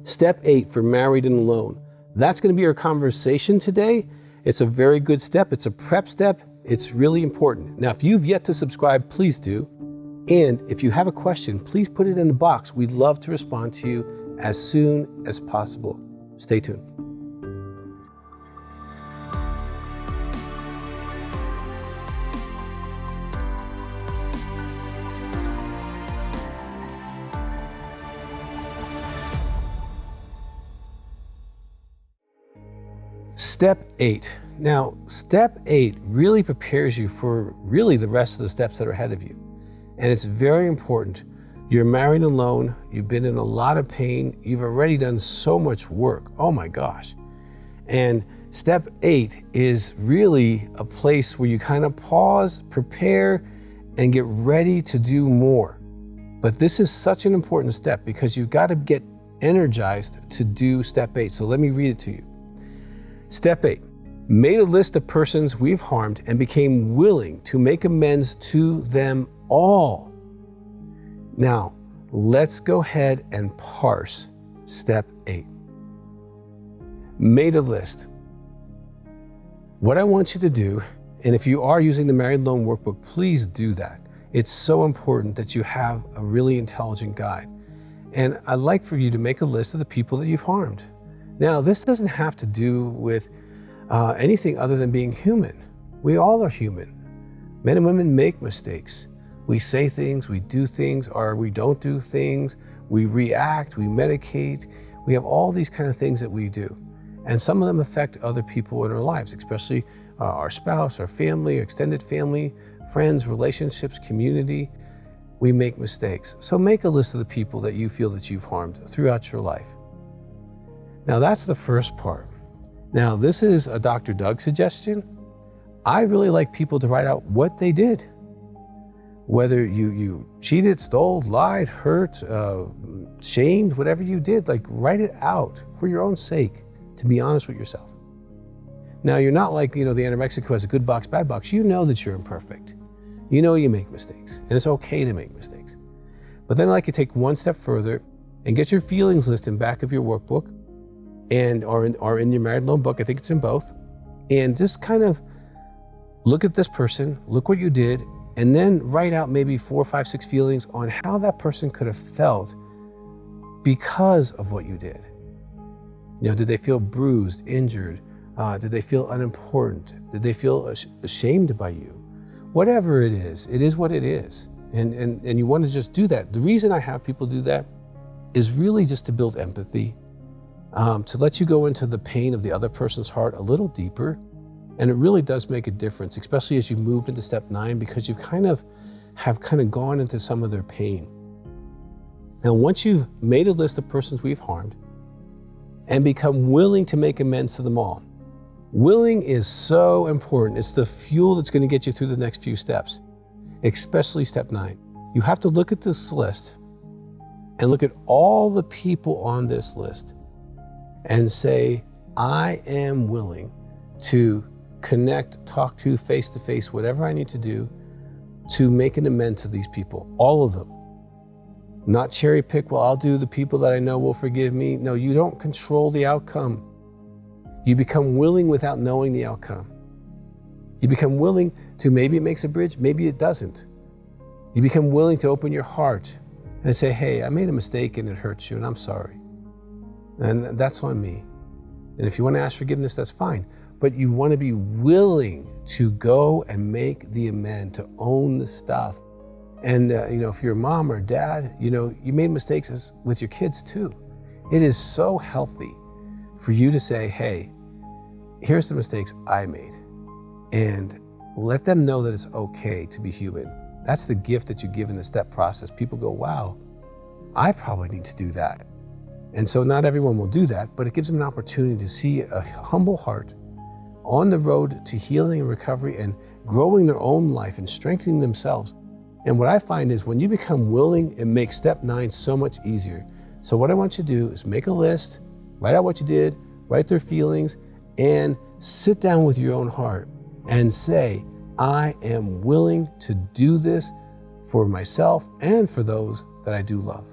Step 8 for married and alone. That's going to be our conversation today. It's a very good step. It's a prep step. It's really important. Now, if you've yet to subscribe, please do. And if you have a question, please put it in the box. We'd love to respond to you as soon as possible. Stay tuned. Step 8. Now, step 8 really prepares you for really the rest of the steps that are ahead of you. And it's very important. You're married alone. You've been in a lot of pain. You've already done so much work. Oh my gosh. And step 8 is really a place where you kind of pause, prepare, and get ready to do more. But this is such an important step because you've got to get energized to do step 8. So let me read it to you. Step 8, made a list of persons we've harmed and became willing to make amends to them all. Now, let's go ahead and parse step 8. Made a list. What I want you to do, and if you are using the Married Alone Workbook, please do that. It's so important that you have a really intelligent guide. And I'd like for you to make a list of the people that you've harmed. Now, this doesn't have to do with anything other than being human. We all are human. Men and women make mistakes. We say things, we do things, or we don't do things. We react, we medicate. We have all these kind of things that we do. And some of them affect other people in our lives, especially our spouse, our family, extended family, friends, relationships, community. We make mistakes. So make a list of the people that you feel that you've harmed throughout your life. Now that's the first part. Now this is a Dr. Doug suggestion. I really like people to write out what they did. Whether you cheated, stole, lied, hurt, shamed, whatever you did, like write it out for your own sake, to be honest with yourself. Now you're not like, the anorexic who has a good box, bad box. You know that you're imperfect. You know you make mistakes, and it's okay to make mistakes. But then I'd like you to take one step further and get your feelings list in back of your workbook or in your Married Alone book. I think it's in both. And just kind of look at this person, look what you did, and then write out maybe 4, 5, 6 feelings on how that person could have felt because of what you did. Did they feel bruised, injured? Did they feel unimportant? Did they feel ashamed by you? Whatever it is what it is. And you want to just do that. The reason I have people do that is really just to build empathy, to let you go into the pain of the other person's heart a little deeper. And it really does make a difference, especially as you move into step 9, because you have gone into some of their pain. Now, once you've made a list of persons we've harmed and become willing to make amends to them all, willing is so important. It's the fuel that's going to get you through the next few steps, especially step 9. You have to look at this list and look at all the people on this list and say, I am willing to connect, talk to face, whatever I need to do to make an amend to these people, all of them. Not cherry pick, well, I'll do the people that I know will forgive me. No, you don't control the outcome. You become willing without knowing the outcome. You become willing to, maybe it makes a bridge, maybe it doesn't. You become willing to open your heart and say, hey, I made a mistake and it hurts you and I'm sorry. And that's on me. And if you want to ask forgiveness, that's fine. But you want to be willing to go and make the amend, to own the stuff. And if you're a mom or dad, you made mistakes with your kids too. It is so healthy for you to say, hey, here's the mistakes I made. And let them know that it's okay to be human. That's the gift that you give in the step process. People go, wow, I probably need to do that. And so not everyone will do that, but it gives them an opportunity to see a humble heart on the road to healing and recovery and growing their own life and strengthening themselves. And what I find is when you become willing, it makes step 9 so much easier. So what I want you to do is make a list, write out what you did, write their feelings, and sit down with your own heart and say, I am willing to do this for myself and for those that I do love.